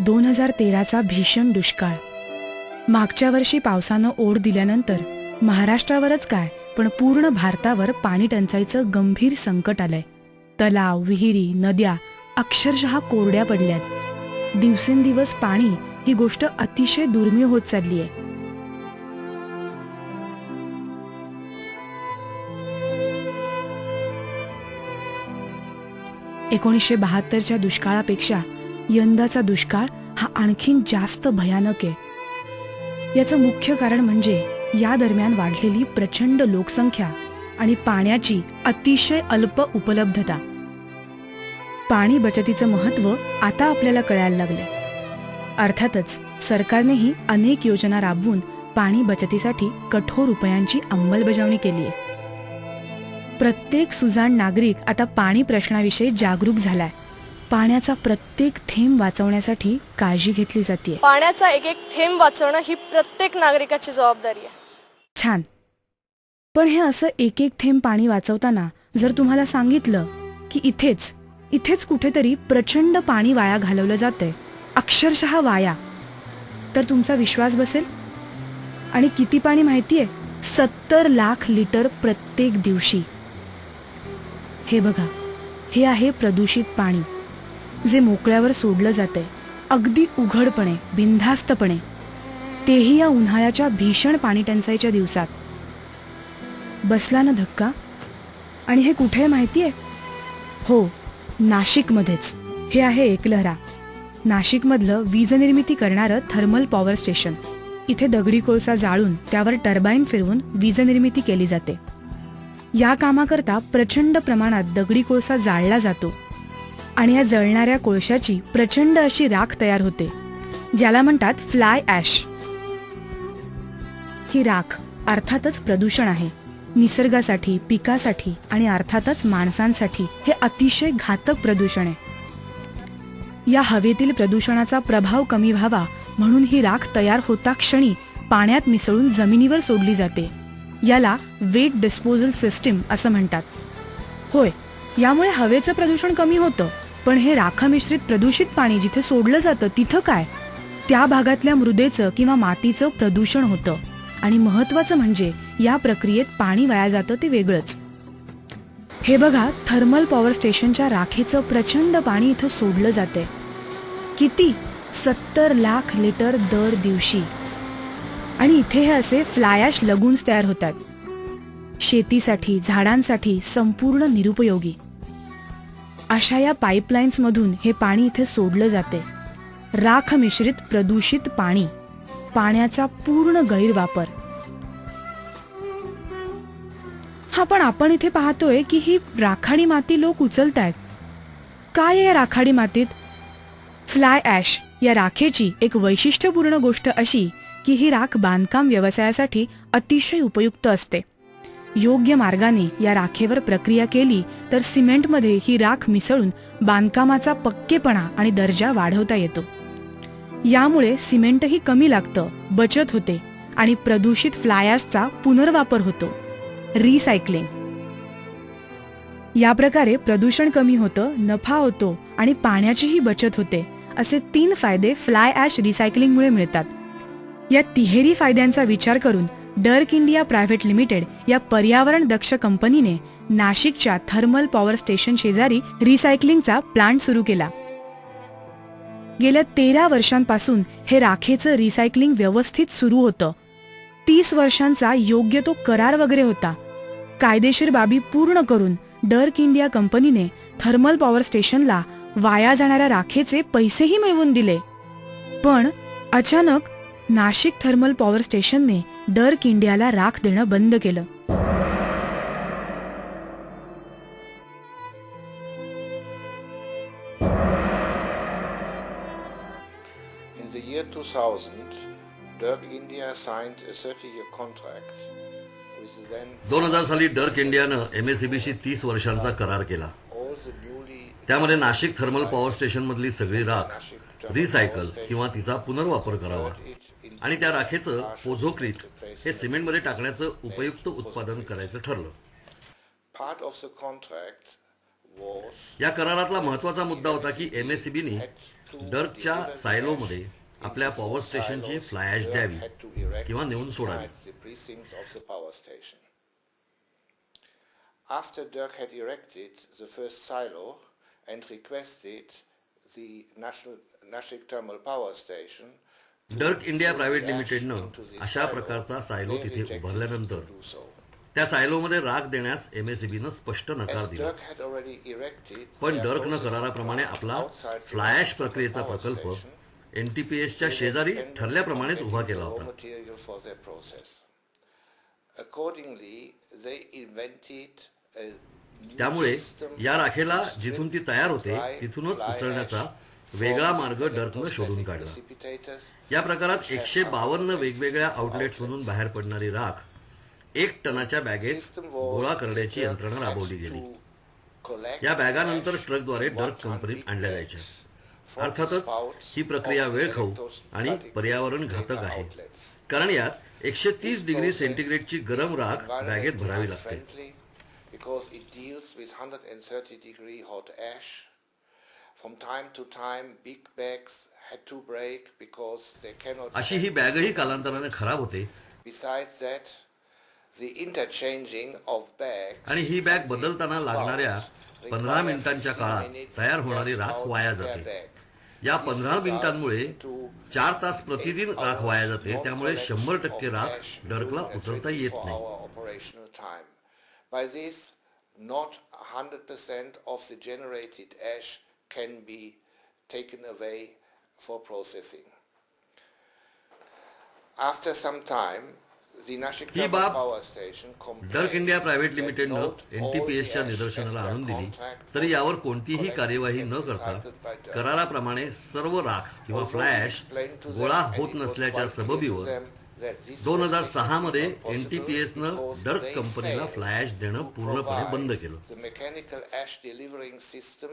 2013चा भीषण दुष्काळ. मागच्या वर्षी पावसानं ओढ दिल्यानंतर महाराष्ट्रावरच काय पण पूर्ण भारतावर पाणी टंचाईचं गंभीर संकट आलंय. तलाव, विहिरी, नद्या अक्षरशः कोरड्या पडल्यात. दिवसेंदिवस पाणी ही गोष्ट अतिशय दुर्मिळ होत चालली आहे. एकोणीसशे दुष्काळापेक्षा यंदाचा दुष्काळ हा आणखीन जास्त भयानक आहे. याचं मुख्य कारण म्हणजे या दरम्यान वाढलेली प्रचंड लोकसंख्या आणि पाण्याची अतिशय अल्प उपलब्धता. पाणी बचतीचं महत्त्व आता आपल्याला कळायला लागलंय. अर्थातच सरकारनेही अनेक योजना राबवून पाणी बचतीसाठी कठोर उपायांची अंमलबजावणी केली आहे. प्रत्येक सुजाण नागरिक आता पाणी प्रश्नाविषयी जागरूक झालाय. पाण्याचा प्रत्येक थेंब वाचवण्यासाठी काळजी घेतली जाते. पाण्याचा एक एक थेंब वाचवणं ही प्रत्येक नागरिकाची जबाबदारी आहे. छान. पण हे असं एक एक थेंब पाणी वाचवताना जर तुम्हाला सांगितलं की इथेच कुठेतरी प्रचंड पाणी वाया घालवलं जातंय, अक्षरशः वाया, तर तुमचा विश्वास बसेल? आणि किती पाणी माहितीये? 70 लाख लिटर प्रत्येक दिवशी. हे बघा, हे आहे प्रदूषित पाणी जे मोकळ्यावर सोडलं जातंय, अगदी उघडपणे, बिनधास्तपणे, तेही या उन्हाळ्याच्या भीषण पाणी टंचाईच्या दिवसात. बसला ना धक्का? आणि हे कुठे माहितीये? हो, नाशिकमध्येच. हे आहे एकलहरा, नाशिकमधलं वीज निर्मिती करणारं थर्मल पॉवर स्टेशन. इथे दगडी कोळसा जाळून त्यावर टर्बाईन फिरवून वीज निर्मिती केली जाते. या कामाकरता प्रचंड प्रमाणात दगडी कोळसा जाळला जातो आणि या जळणाऱ्या कोळशाची प्रचंड अशी राख तयार होते, ज्याला म्हणतात फ्लाय ॲश. ही राख अर्थातच प्रदूषण आहे. निसर्गासाठी, पिकासाठी आणि अर्थातच माणसांसाठी हे अतिशय घातक प्रदूषण आहे. या हवेतील प्रदूषणाचा प्रभाव कमी व्हावा म्हणून ही राख तयार होता क्षणी पाण्यात मिसळून जमिनीवर सोडली जाते. याला वेट डिस्पोजल सिस्टीम असं म्हणतात. होय, यामुळे हवेचं प्रदूषण कमी होतं, पण हे राखमिश्रित प्रदूषित पाणी जिथे सोडलं जातं तिथं काय, त्या भागातल्या मृदेचं किंवा मातीचं प्रदूषण होतं. आणि महत्वाचं म्हणजे या प्रक्रियेत पाणी वाया जातं ते वेगळंच. हे बघा, थर्मल पॉवर स्टेशनच्या राखेचं प्रचंड पाणी इथं सोडलं जाते. किती? 70 लाख लिटर दर दिवशी. आणि इथे हे असे फ्लाय ॲश लगून्स तयार होतात. शेतीसाठी, झाडांसाठी संपूर्ण निरुपयोगी. अशा या पाईपलाईन्स मधून हे पाणी इथे सोडलं जाते. राख मिश्रित प्रदूषित पाणी, पाण्याचा पूर्ण गैरवापर. हा, पण आपण इथे पाहतोय की ही राखाडी माती लोक उचलतायत. काय आहे या राखाडी मातीत? फ्लाय ॲश या राखेची एक वैशिष्ट्यपूर्ण गोष्ट अशी की ही राख बांधकाम व्यवसायासाठी अतिशय उपयुक्त असते. योग्य मार्गाने या राखेवर प्रक्रिया केली तर सिमेंटमध्ये ही राख मिसळून बांधकामाचा पक्केपणा आणि दर्जा वाढवता येतो. यामुळे सिमेंटही कमी लागतं, बचत होते आणि प्रदूषित फ्लाय ॲशचा पुनर्वापर होतो, रिसायकलिंग. या प्रकारे प्रदूषण कमी होतं, नफा होतो आणि पाण्याचीही बचत होते. असे 3 फायदे फ्लाय ॲश रिसायकलिंगमुळे मिळतात. या तिहेरी फायद्यांचा विचार करून डर्क इंडिया प्रायव्हेट लिमिटेड या पर्यावरण दक्ष कंपनीने नाशिकच्या थर्मल पॉवर स्टेशन शेजारी रिसायकलिंगचा प्लांट सुरू केला. गेल्या 13 वर्षांपासून हे राखेचं रिसायकलिंग व्यवस्थित सुरू होतं. 30 वर्षांचा योग्य तो करार वगैरे होता. कायदेशीर बाबी पूर्ण करून डर्क इंडिया कंपनीने थर्मल पॉवर स्टेशनला वाया जाणाऱ्या राखेचे पैसेही मिळवून दिले. पण अचानक नाशिक थर्मल पॉवर स्टेशनने डर्क इंडियाला राख देणं बंद केलं. In the year 2000, Dirk India signed a 30-year contract with the then 2000 साली डर्क इंडियानं MSEBशी 30 वर्षांचा करार केला. all the newly त्यामध्ये नाशिक थर्मल पॉवर स्टेशन मधली सगळी राख रिसायकल किंवा तिचा पुनर्वापर करावा आणि त्या राखेचं पोझोक्रीट हे सिमेंटमध्ये टाकण्याचं उपयुक्त उत्पादन करायचं ठरलं. part of the contract was या करारातला महत्वाचा मुद्दा होता की एमएससीबीनी डर्कच्या सायलोमध्ये आपल्या पॉवर स्टेशनची फ्लाय ॲश द्यावी had to erect किंवा नेऊन सोडावी. inside the precincts of the power station. After Dirk had erected the first silo and requested the Nashik Thermal Power Station Dirk India private लिमिटेडनं अशा प्रकारचा सायलो तिथे उभारल्यानंतर त्या सायलोमध्ये राख देण्यास एमएससीबीनं स्पष्ट नकार दिला. पण डर्कनं कराराप्रमाणे आपला फ्लाय ॲश प्रक्रियेचा प्रकल्प एनटीपीएसच्या शेजारी ठरल्याप्रमाणेच उभा केला होता. त्यामुळे या राखेला जिथून ती तयार होते तिथूनच उचलण्याचा वेगळा मार्ग डर्कनं शोधून काढला. या प्रकारात 152 वेगवेगळ्या आउटलेट्समधून बाहेर पडणारी राख 1 टनाच्या बॅगेत गोळा करण्याची यंत्रणा राबवली गेली. या बॅगानंतर ट्रकद्वारे डर्क कंपनीत आणल्या जायच्या. अर्थातच ही प्रक्रिया वेळखाऊ आणि पर्यावरण घातक आहे, कारण यात 130 डिग्री सेंटीग्रेडची गरम राख बॅगेत भरावी लागते. Because it deals with 130 degree hot ash. From time to time, big bags had to break because they cannot. अशी ही बॅगही कालांतराने खराब होते. Besides that, the interchanging of bags. आणि ही बॅग बदलताना लागणाऱ्या 15 मिनिटांच्या काळात तयार होणारी राख वाया जाते. या 15 मिनिटांमुळे 4 तास प्रतिदिन राख वाया जाते. त्यामुळे 100% राख डर्कला उचलता येत नाही. By this, not 100% of the generated ash can be taken away for processing. After some time, the Nashik ही Thermal बाब Power Station Dirk India private लिमिटेडनं एनटीपीएसच्या निदर्शनाला आणून दिली, तरी यावर कोणतीही कार्यवाही न करता कराराप्रमाणे सर्व राख किंवा फ्लाय ॲश गोळा होत नसल्याच्या सबबीवर 2006 मध्ये एनटीपीएसनं डर्क कंपनीला फ्लाय ॲश देणं पूर्णपणे बंद केलं. The mechanical ash delivering system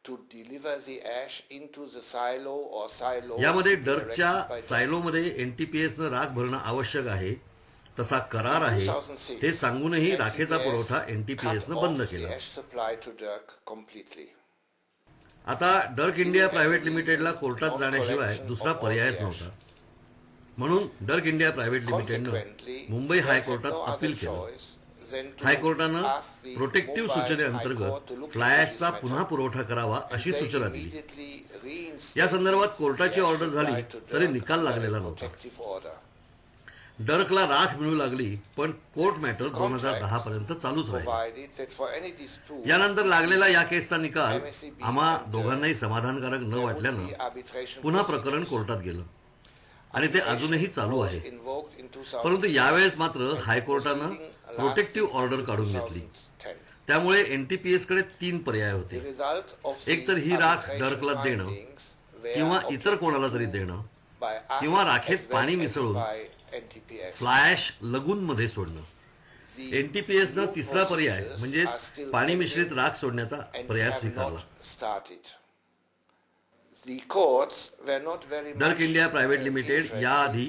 to deliver the ash into the silo or silos. यामध्ये डर्कच्या सायलोमध्ये एनटीपीएसनं राख भरणं आवश्यक आहे तसा करार आहे हे सांगूनही राखेचा पुरवठा एनटीपीएसनं बंद केला. आता डर्क इंडिया प्रायव्हेट लिमिटेडला कोर्टात जाण्याशिवाय दुसरा पर्यायच नव्हता. म्हणून डर्क इंडिया प्रायव्हेट लिमिटेडनं मुंबई हायकोर्टात अपील केलं. हायकोर्टानं प्रोटेक्टिव्ह सूचनेअंतर्गत फ्लाय ॲशचा पुन्हा पुरवठा करावा अशी सूचना दिली. या संदर्भात कोर्टाची ऑर्डर झाली तरी निकाल लागलेला नव्हता. डर्कला राख मिळू लागली, पण कोर्ट मॅटर 2010 पर्यंत चालूच राहिली. यानंतर लागलेला या केसचा निकाल आम्हा दोघांनाही समाधानकारक न वाटल्यानं पुन्हा प्रकरण कोर्टात गेलं आणि ते अजूनही चालू आहे. परंतु यावेळेस मात्र हायकोर्टानं प्रोटेक्टिव्ह ऑर्डर काढून घेतली. त्यामुळे एनटीपीएस कडे 3 पर्याय होते. एक तर ही राख डर्कला देणं किंवा इतर कोणाला तरी देणं किंवा राखेत पाणी मिसळून फ्लाय ॲश लगूनमध्ये सोडणं. एनटीपीएसनं तिसरा पर्याय म्हणजे पाणी मिश्रित राख सोडण्याचा पर्याय स्वीकारला. डर्क इंडिया प्रायव्हेट लिमिटेड याआधी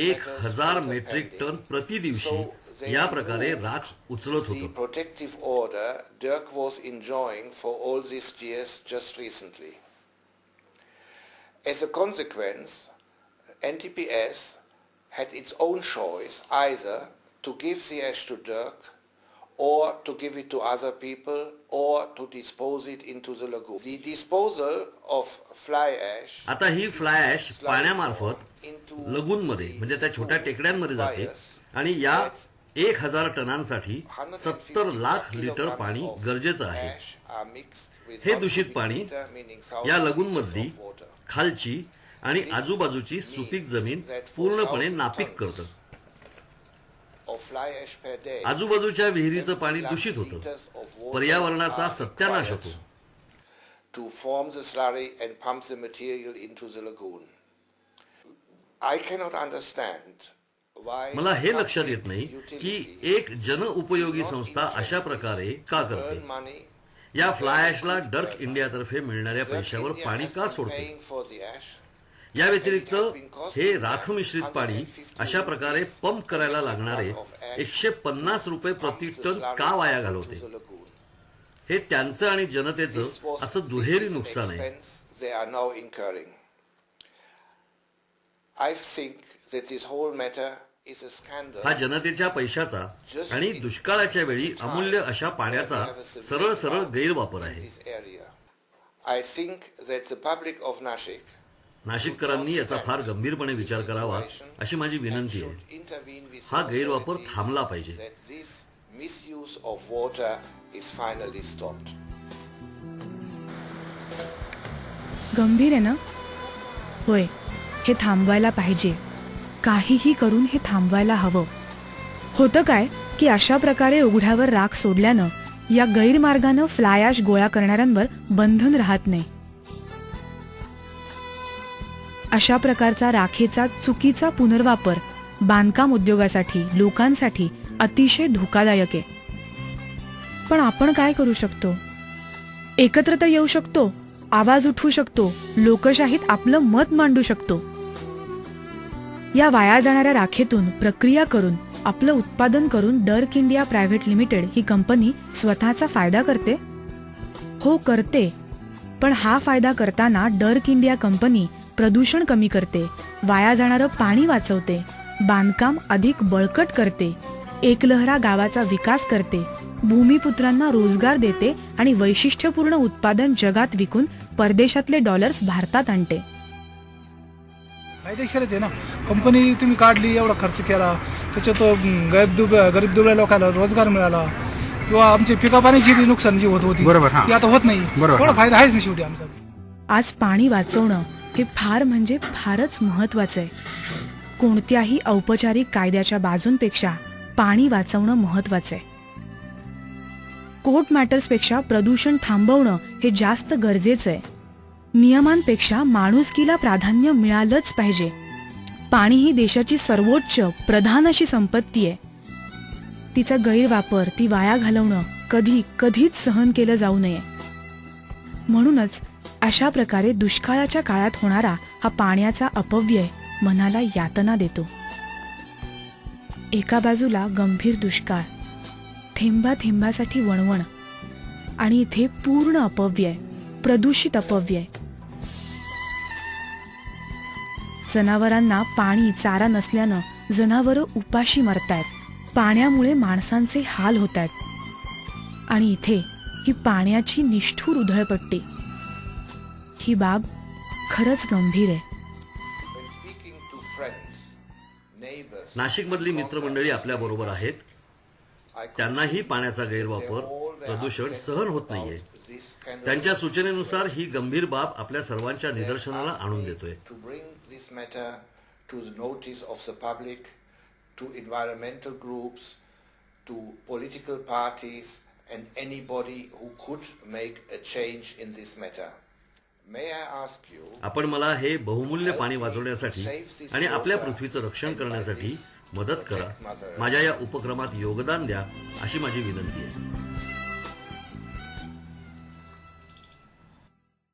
1000 मेट्रिक टन प्रति दिवशी या प्रकारे राख उचलत होतं. Protective order Dirk was enjoying for all these years just recently. As a consequence, NTPS had its own choice either to give the ash to Dirk or to give it to other people or to dispose it into the lagoon. The disposal of fly ash. आता ही fly ash पाण्यामार्फत लगूनमध्ये म्हणजे त्या छोट्या टेकड्यांमध्ये जाते आणि या 1000 टनांसाठी 70 lakh litre पाणी गरजेचं आहे. हे दूषित पाणी या लगूनमधली खालची आणि आजूबाजूची सुपीक जमीन पूर्णपणे नापीक करतं. आजूबाजूच्या विहिरीचं पाणी दूषित होतं, पर्यावरणाचा सत्यानाश होतो. To form the slurry and pump the material into the lagoon. I cannot understand why. मला हे लक्षात येत नाही की एक जनउपयोगी संस्था अशा प्रकारे का करते. या फ्लाय ॲशला डर्क इंडियातर्फे मिळणाऱ्या पैशावर पाणी का सोडते. या व्यतिरिक्त हे राख मिश्रित पाणी अशा प्रकारे पंप करायला लागणारे 150 रुपये प्रति टन का वाया घालवते. हे त्यांचं आणि जनतेचं This was असं दुहेरी an नुकसान आहे. expense they are now incurring. I think that this whole matter is a scandal. हा जनतेच्या पैशाचा आणि दुष्काळाच्या वेळी अमूल्य अशा पाण्याचा सरळ सरळ गैरवापर आहे. This area. I think that the public of Nashik नाशिककरांनी याचा फार गंभीरपणे विचार करावा अशी माझी विनंती आहे. हा गैरवापर थांबला पाहिजे. That this misuse of water is finally stopped. गंभीर आहे ना? होय, हे थांबवायला पाहिजे. काहीही करून हे थांबवायला हवं. होतं काय की अशा प्रकारे उघड्यावर राख सोडल्यानं या गैरमार्गानं फ्लाय ॲश गोळा करणाऱ्यांवर बंधन राहत नाही. अशा प्रकारचा राखेचा चुकीचा पुनर्वापर बांधकाम उद्योगासाठी, लोकांसाठी अतिशय धोकादायक आहे. पण आपण काय करू शकतो? एकत्र तर येऊ शकतो, आवाज उठवू शकतो, लोकशाहीत आपलं मत मांडू शकतो. या वाया जाणाऱ्या राखेतून प्रक्रिया करून आपलं उत्पादन करून डर्क इंडिया प्रायव्हेट लिमिटेड ही कंपनी स्वतःचा फायदा करते. हो, करते. पण हा फायदा करताना डर्क इंडिया कंपनी प्रदूषण कमी करते, वाया जाणारं पाणी वाचवते, बांधकाम अधिक बळकट करते, एकलहरा गावाचा विकास करते, भूमिपुत्रांना रोजगार देते आणि वैशिष्ट्यपूर्ण उत्पादन जगात विकून परदेशातले डॉलर्स भारतात आणते. फायदेशीरच आहे ना. कंपनी तुम्ही काढली, एवढा खर्च केला, त्याच्यात गरीब दुबळ्या लोकांना रोजगार मिळाला किंवा आमची पिका पाण्याची नुकसान जी होत होती ती आता होत नाही. एवढा फायदा आहेच ना शेवटी आमचा. आज पाणी वाचवणं हे फार म्हणजे फारच महत्वाचं आहे. कोणत्याही औपचारिक कायद्याच्या बाजूंपेक्षा पाणी वाचवणं महत्वाचं आहे. कोर्ट मॅटर्सपेक्षा प्रदूषण थांबवणं हे जास्त गरजेचं आहे. नियमांपेक्षा माणुसकीला प्राधान्य मिळालंच पाहिजे. पाणी ही देशाची सर्वोच्च प्रधान अशी संपत्ती आहे. तिचा गैरवापर, ती वाया घालवणं कधीच सहन केलं जाऊ नये. म्हणूनच अशा प्रकारे दुष्काळाच्या काळात होणारा हा पाण्याचा अपव्यय मनाला यातना देतो. एका बाजूला गंभीर दुष्काळ, थेंबा थेंबासाठी वणवण, आणि इथे पूर्ण अपव्यय, प्रदूषित अपव्यय. जनावरांना पाणी, चारा नसल्यानं जनावरं उपाशी मरतायत. पाण्यामुळे माणसांचे हाल होतायत. आणि इथे ही पाण्याची निष्ठुर उधळपट्टी. ही बाब खरंच गंभीर आहे. When speaking to friends, neighbors, नाशिकमधली मित्रमंडळी आपल्या बरोबर आहेत. I could त्यांनाही see पाण्याचा that they गैरवापर, all were प्रदूषण upset सहन होत नाहीये. about this scandal. त्यांच्या सूचनेनुसार ही गंभीर बाब आपल्या सर्वांच्या They निदर्शनाला asked आणून me देतोय. to bring this matter to the notice of the public, to environmental groups, to political parties and anybody who could make a change in this matter. May I ask you, आपण मला हे बहुमूल्य पाणी वाचवण्यासाठी आणि आपल्या पृथ्वीचं रक्षण करण्यासाठी मदत करा. माझ्या या उपक्रमात योगदान द्या अशी माझी विनंती आहे.